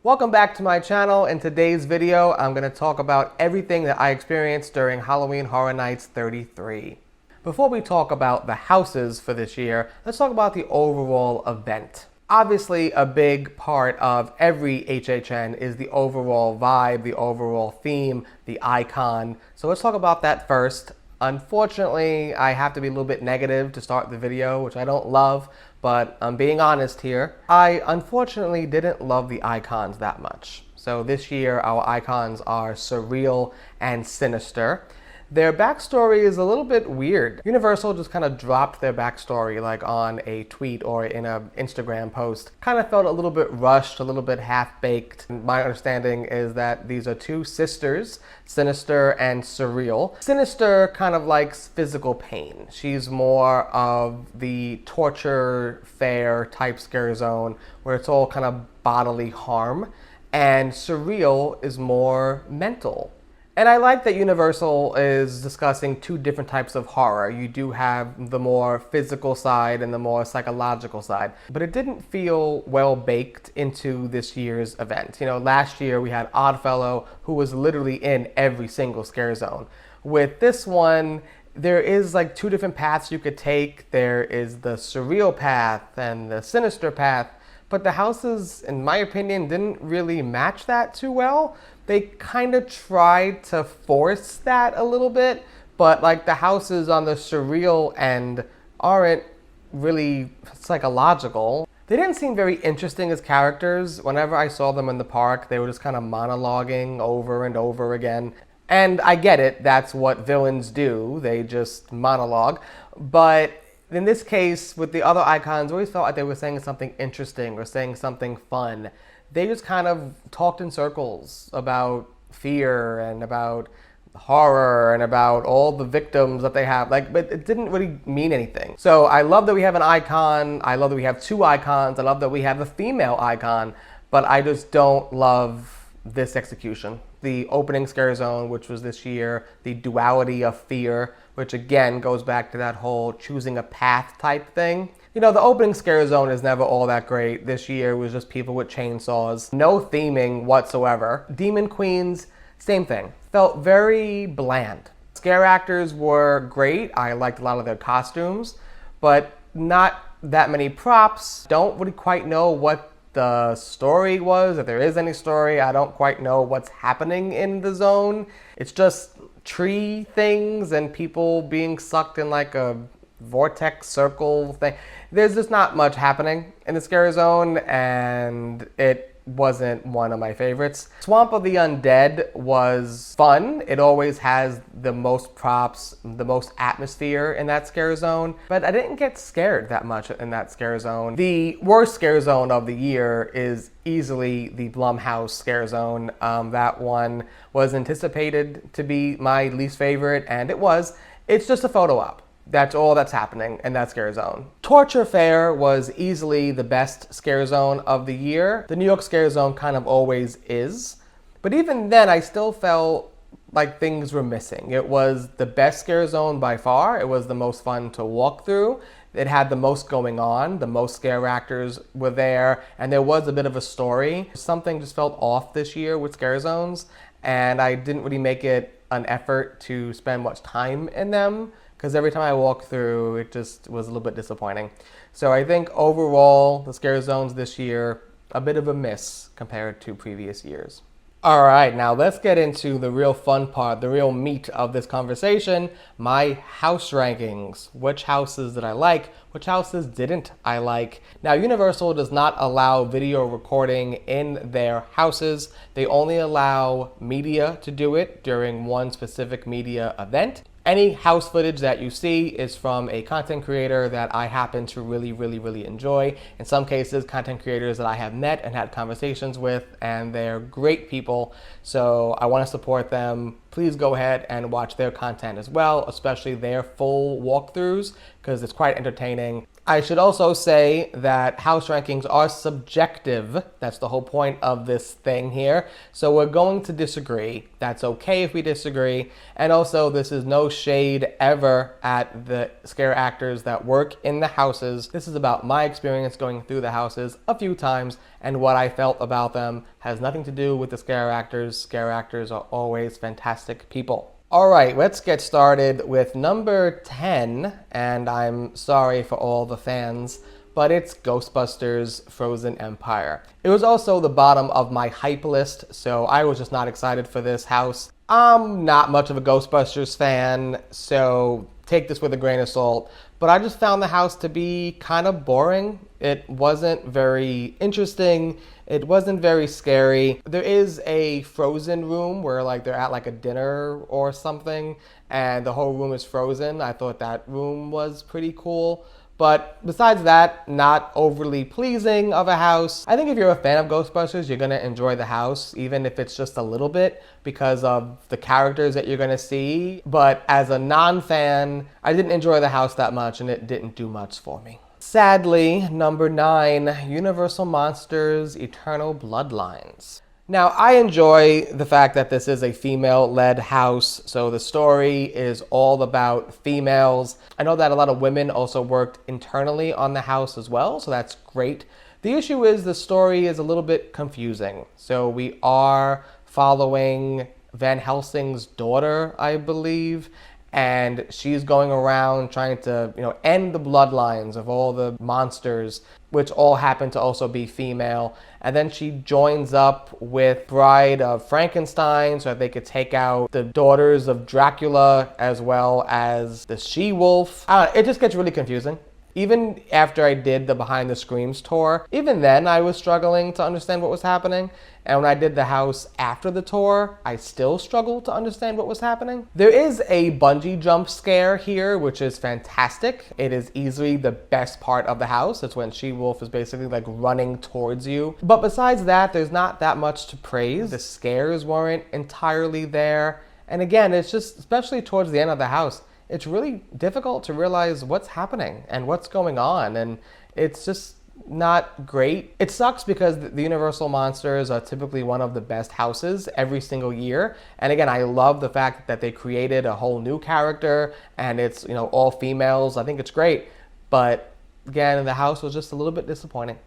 Welcome back to my channel. In today's video, I'm going to talk about everything that I experienced during Halloween Horror Nights 33. Before we talk about the houses for this year, let's talk about the overall event. Obviously, a big part of every HHN is the overall vibe, the overall theme, the icon. So let's talk about that first. Unfortunately, I have to be a little bit negative to start the video, which I don't love, but I'm being honest here. I unfortunately didn't love the icons that much. So this year, our icons are surreal and sinister. Their backstory is a little bit weird. Universal just kind of dropped their backstory like on a tweet or in an Instagram post. Kind of felt a little bit rushed, a little bit half-baked. My understanding is that these are two sisters, Sinister and Surreal. Sinister kind of likes physical pain. She's more of the torture fair type scare zone where it's all kind of bodily harm. And Surreal is more mental. And I like that Universal is discussing two different types of horror. You do have the more physical side and the more psychological side, but it didn't feel well baked into this year's event. You know, last year we had Oddfellow, who was literally in every single scare zone. With this one, there is like two different paths you could take. There is the surreal path and the sinister path, but the houses, in my opinion, didn't really match that too well. They kind of tried to force that a little bit, but like the houses on the surreal end aren't really psychological. They didn't seem very interesting as characters. Whenever I saw them in the park, they were just kind of monologuing over and over again. And I get it, that's what villains do. They just monologue. But in this case, with the other icons, I always felt like they were saying something interesting or saying something fun. They just kind of talked in circles about fear and about horror and about all the victims that they have, but it didn't really mean anything. So I love that we have an icon. I love that we have two icons. I love that we have a female icon, but I just don't love this execution. The opening scare zone, which was this year, the duality of fear, which again goes back to that whole choosing a path type thing. You know, the opening scare zone is never all that great. This year was just people with chainsaws. No theming whatsoever. Demon Queens, same thing. Felt very bland. Scare actors were great. I liked a lot of their costumes, but not that many props. Don't really quite know what the story was, if there is any story. I don't quite know what's happening in the zone. It's just tree things and people being sucked in like a vortex circle thing. There's just not much happening in the scare zone, and it wasn't one of my favorites. Swamp of the Undead was fun. It always has the most props, the most atmosphere in that scare zone, but I didn't get scared that much in that scare zone. The worst scare zone of the year is easily the Blumhouse scare zone. That one was anticipated to be my least favorite, and it was. It's just a photo op. That's all that's happening in that scare zone. Torture Fair was easily the best scare zone of the year. The New York scare zone kind of always is. But even then, I still felt like things were missing. It was the best scare zone by far. It was the most fun to walk through. It had the most going on. The most scare actors were there. And there was a bit of a story. Something just felt off this year with scare zones. And I didn't really make it an effort to spend much time in them, because every time I walked through, it just was a little bit disappointing. So I think overall, the scare zones this year, a bit of a miss compared to previous years. All right, now let's get into the real fun part, the real meat of this conversation, my house rankings. Which houses did I like? Which houses didn't I like? Now, Universal does not allow video recording in their houses. They only allow media to do it during one specific media event. Any house footage that you see is from a content creator that I happen to really enjoy. In some cases, content creators that I have met and had conversations with, and they're great people. So I want to support them. Please go ahead and watch their content as well, especially their full walkthroughs, because it's quite entertaining. I should also say that house rankings are subjective. That's the whole point of this thing here. So we're going to disagree. That's okay if we disagree. And also, this is no shade ever at the scare actors that work in the houses. This is about my experience going through the houses a few times, and what I felt about them has nothing to do with the scare actors. Scare actors are always fantastic people. All right, let's get started with number 10, and I'm sorry for all the fans, but it's Ghostbusters Frozen Empire. It was also the bottom of my hype list, so I was just not excited for this house. I'm not much of a Ghostbusters fan, so take this with a grain of salt, but I just found the house to be kind of boring. It wasn't very interesting. It wasn't very scary. There is a frozen room where like they're at like a dinner or something and the whole room is frozen. I thought that room was pretty cool. But besides that, not overly pleasing of a house. I think if you're a fan of Ghostbusters, you're gonna enjoy the house, even if it's just a little bit, because of the characters that you're gonna see. But as a non-fan, I didn't enjoy the house that much and it didn't do much for me. Sadly, number 9, Universal Monsters Eternal Bloodlines. Now, I enjoy the fact that this is a female-led house, so the story is all about females. I know that a lot of women also worked internally on the house as well, so that's great. The issue is the story is a little bit confusing. So we are following Van Helsing's daughter, I believe, and she's going around trying to, end the bloodlines of all the monsters, which all happen to also be female. And then she joins up with Bride of Frankenstein so that they could take out the daughters of Dracula as well as the she-wolf. It just gets really confusing. Even after I did the Behind the Screams tour, even then I was struggling to understand what was happening. And when I did the house after the tour, I still struggled to understand what was happening. There is a bungee jump scare here, which is fantastic. It is easily the best part of the house. It's when She-Wolf is basically like running towards you. But besides that, there's not that much to praise. The scares weren't entirely there. And again, it's just, especially towards the end of the house, it's really difficult to realize what's happening and what's going on, and it's just not great. It sucks because the Universal Monsters are typically one of the best houses every single year, and again, I love the fact that they created a whole new character and it's all females. I think it's great, but again, the house was just a little bit disappointing.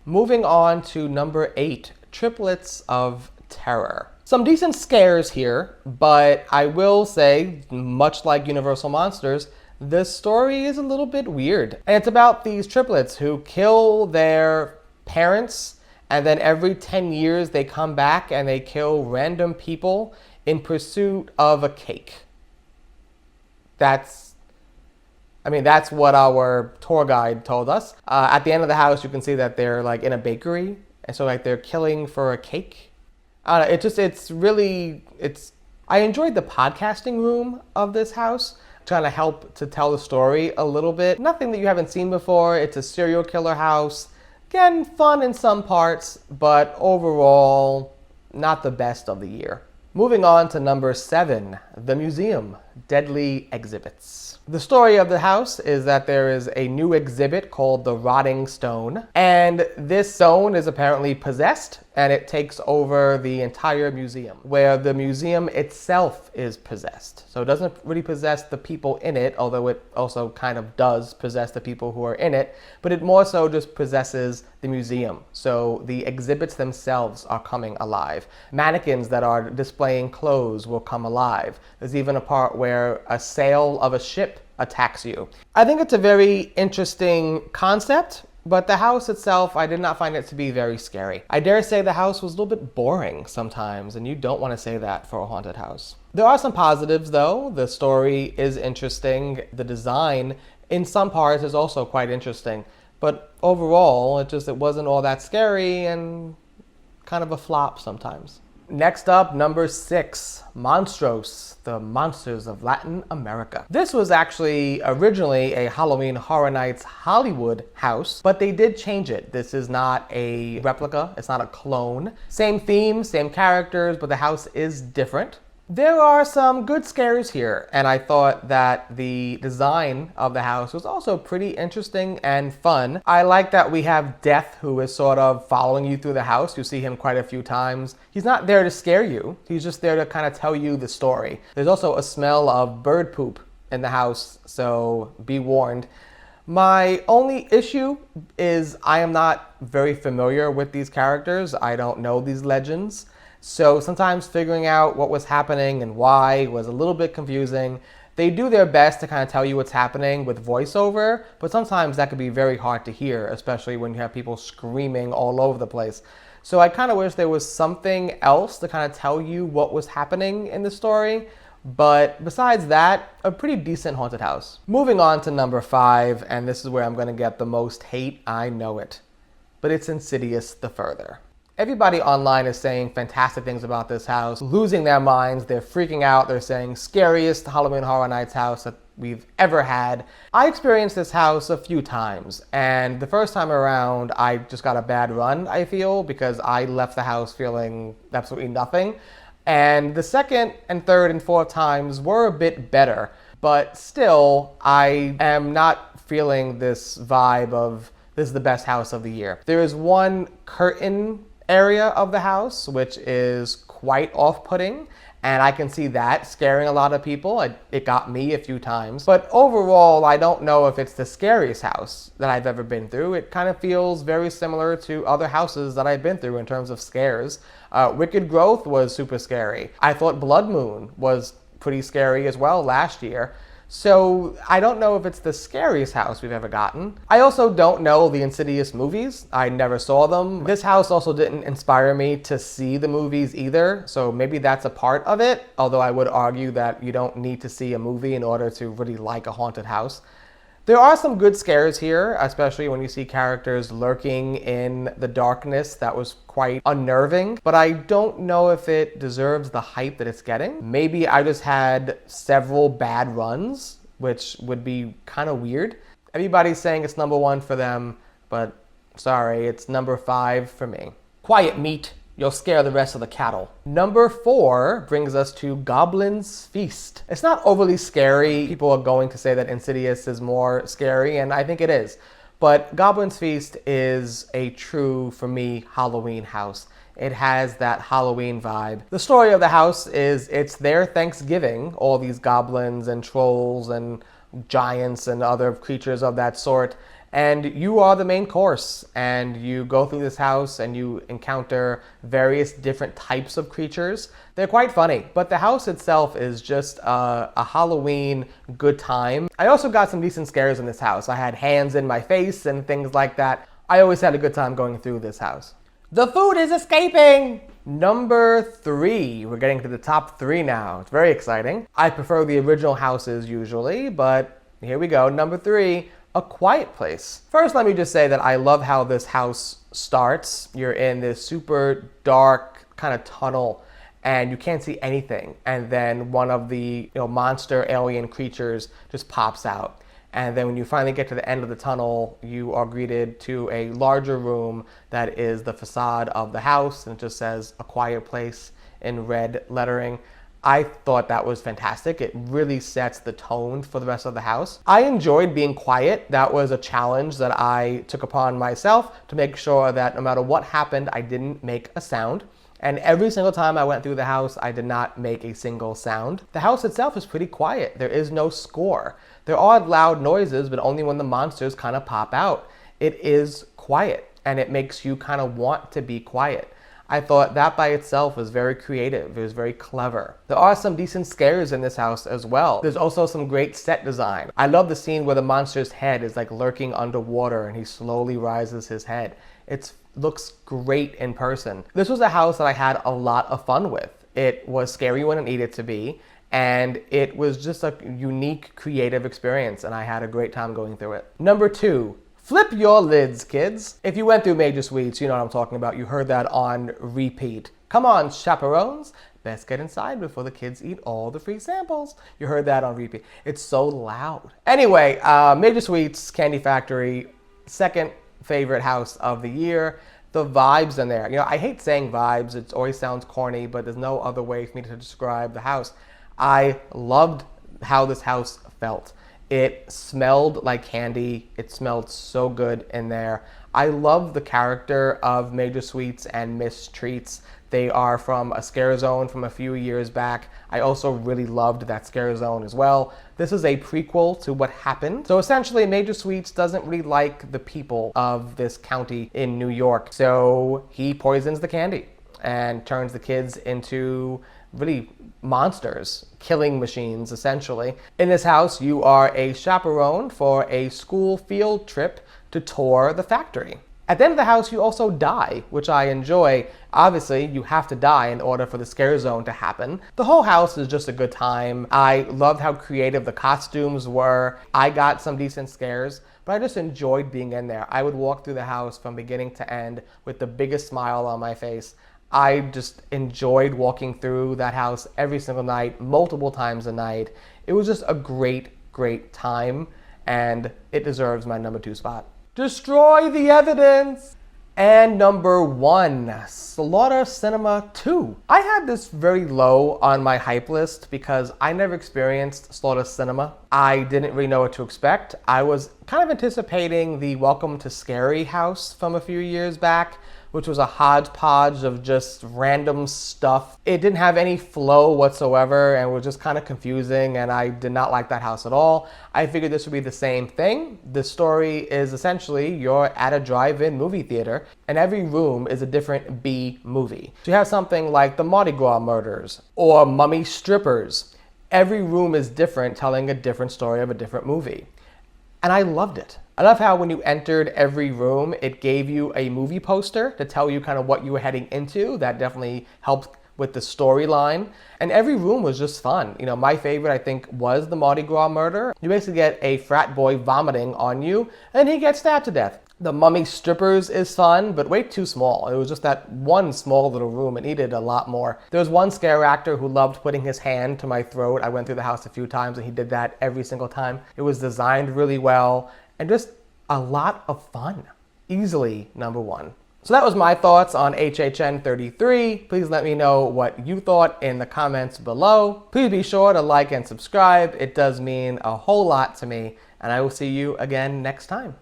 Moving on to number 8, Triplets of Terror. Some decent scares here, but I will say, much like Universal Monsters, the story is a little bit weird. And it's about these triplets who kill their parents, and then every 10 years they come back and they kill random people in pursuit of a cake. That's what our tour guide told us. At the end of the house, you can see that they're like in a bakery, and so like they're killing for a cake. I enjoyed the podcasting room of this house, trying to help to tell the story a little bit. Nothing that you haven't seen before. It's a serial killer house. Again, fun in some parts, but overall, not the best of the year. Moving on to number 7, The Museum, Deadly Exhibits. The story of the house is that there is a new exhibit called the Rotting Stone, and this stone is apparently possessed, and it takes over the entire museum, where the museum itself is possessed. So it doesn't really possess the people in it, although it also kind of does possess the people who are in it, but it more so just possesses the museum. So the exhibits themselves are coming alive. Mannequins that are displaying clothes will come alive. There's even a part where a sail of a ship attacks you. I think it's a very interesting concept, but the house itself, I did not find it to be very scary. I dare say the house was a little bit boring sometimes, and you don't want to say that for a haunted house. There are some positives though. The story is interesting. The design in some parts is also quite interesting, but overall it wasn't all that scary and kind of a flop sometimes. Next up, number 6, Monstros, the Monsters of Latin America. This was actually originally a Halloween Horror Nights Hollywood house, but they did change it. This is not a replica, it's not a clone. Same theme, same characters, but the house is different. There are some good scares here, and I thought that the design of the house was also pretty interesting and fun. I like that we have Death, who is sort of following you through the house. You see him quite a few times. He's not there to scare you. He's just there to kind of tell you the story. There's also a smell of bird poop in the house, so be warned. My only issue is I am not very familiar with these characters. I don't know these legends. So sometimes figuring out what was happening and why was a little bit confusing. They do their best to kind of tell you what's happening with voiceover, but sometimes that could be very hard to hear, especially when you have people screaming all over the place. So I kind of wish there was something else to kind of tell you what was happening in the story. But besides that, a pretty decent haunted house. Moving on to number 5, and this is where I'm going to get the most hate, I know it. But it's Insidious the Further. Everybody online is saying fantastic things about this house, losing their minds, they're freaking out, they're saying scariest Halloween Horror Nights house that we've ever had. I experienced this house a few times, and the first time around I just got a bad run, I feel, because I left the house feeling absolutely nothing. And the second and third and fourth times were a bit better, but still I am not feeling this vibe of this is the best house of the year. There is one curtain area of the house which is quite off-putting, and I can see that scaring a lot of people. It got me a few times. But overall, I don't know if it's the scariest house that I've ever been through. It kind of feels very similar to other houses that I've been through in terms of scares. Wicked Growth was super scary. I thought Blood Moon was pretty scary as well last year. So I don't know if it's the scariest house we've ever gotten. I also don't know the Insidious movies. I never saw them. This house also didn't inspire me to see the movies either, so maybe that's a part of it, although I would argue that you don't need to see a movie in order to really like a haunted house. There are some good scares here, especially when you see characters lurking in the darkness. That was quite unnerving, but I don't know if it deserves the hype that it's getting. Maybe I just had several bad runs, which would be kind of weird. Everybody's saying it's number 1 for them, but sorry, it's number 5 for me. Quiet Meat. You'll scare the rest of the cattle. Number 4 brings us to Goblin's Feast. It's not overly scary. People are going to say that Insidious is more scary, and I think it is. But Goblin's Feast is a true, for me, Halloween house. It has that Halloween vibe. The story of the house is it's their Thanksgiving. All these goblins and trolls and giants and other creatures of that sort. And you are the main course, and you go through this house and you encounter various different types of creatures. They're quite funny, but the house itself is just a Halloween good time. I also got some decent scares in this house. I had hands in my face and things like that. I always had a good time going through this house. The food is escaping! Number 3. We're getting to the top 3 now. It's very exciting. I prefer the original houses usually, but here we go. Number 3. A Quiet Place. First, let me just say that I love how this house starts. You're in this super dark kind of tunnel and you can't see anything. And then one of the monster alien creatures just pops out. And then when you finally get to the end of the tunnel, you are greeted to a larger room that is the facade of the house, and it just says A Quiet Place in red lettering. I thought that was fantastic. It really sets the tone for the rest of the house. I enjoyed being quiet. That was a challenge that I took upon myself to make sure that no matter what happened, I didn't make a sound. And every single time I went through the house, I did not make a single sound. The house itself is pretty quiet. There is no score. There are loud noises, but only when the monsters kind of pop out. It is quiet, and it makes you kind of want to be quiet. I thought that by itself was very creative. It was very clever. There are some decent scares in this house as well. There's also some great set design. I love the scene where the monster's head is like lurking underwater and he slowly rises his head. It looks great in person. This was a house that I had a lot of fun with. It was scary when it needed to be, and it was just a unique, creative experience, and I had a great time going through it. Number 2. Flip your lids, kids. If you went through Major Suites, you know what I'm talking about. You heard that on repeat. Come on, chaperones. Best get inside before the kids eat all the free samples. You heard that on repeat. It's so loud. Anyway, Major Suites, Candy Factory, second favorite house of the year. the vibes in there. You know, I hate saying vibes. It always sounds corny, but there's no other way for me to describe the house. I loved how this house felt. It smelled like candy. It smelled so good in there. I love the character of Major Sweets and Miss Treats. They are from a Scare Zone from a few years back. I also really loved that Scare Zone as well. This is a prequel to what happened. So essentially, Major Sweets doesn't really like the people of this county in New York. So he poisons the candy and turns the kids into really monsters, killing machines, essentially. In this house, you are a chaperone for a school field trip to tour the factory. At the end of the house, you also die, which I enjoy. Obviously, you have to die in order for the Scare Zone to happen. The whole house is just a good time. I loved how creative the costumes were. I got some decent scares, but I just enjoyed being in there. I would walk through the house from beginning to end with the biggest smile on my face. I just enjoyed walking through that house every single night, multiple times a night. It was just a great, great time, and it deserves my number 2 spot. Destroy the evidence! And number 1, Slaughter Cinema 2. I had this very low on my hype list because I never experienced Slaughter Cinema. I didn't really know what to expect. I was kind of anticipating the Welcome to Scary house from a few years back, which was a hodgepodge of just random stuff. It didn't have any flow whatsoever and was just kind of confusing, and I did not like that house at all. I figured this would be the same thing. The story is essentially you're at a drive-in movie theater and every room is a different B movie. So you have something like the Mardi Gras murders or Mummy Strippers. Every room is different, telling a different story of a different movie. And I loved it. I love how when you entered every room, it gave you a movie poster to tell you kind of what you were heading into. That definitely helped with the storyline. And every room was just fun. You know, my favorite, I think, was the Mardi Gras murder. You basically get a frat boy vomiting on you, and he gets stabbed to death. The Mummy Strippers is fun, but way too small. It was just that one small little room. It needed a lot more. There was one scare actor who loved putting his hand to my throat. I went through the house a few times, and he did that every single time. It was designed really well, and just a lot of fun. Easily number 1. So that was my thoughts on HHN 33. Please let me know what you thought in the comments below. Please be sure to like and subscribe. It does mean a whole lot to me, and I will see you again next time.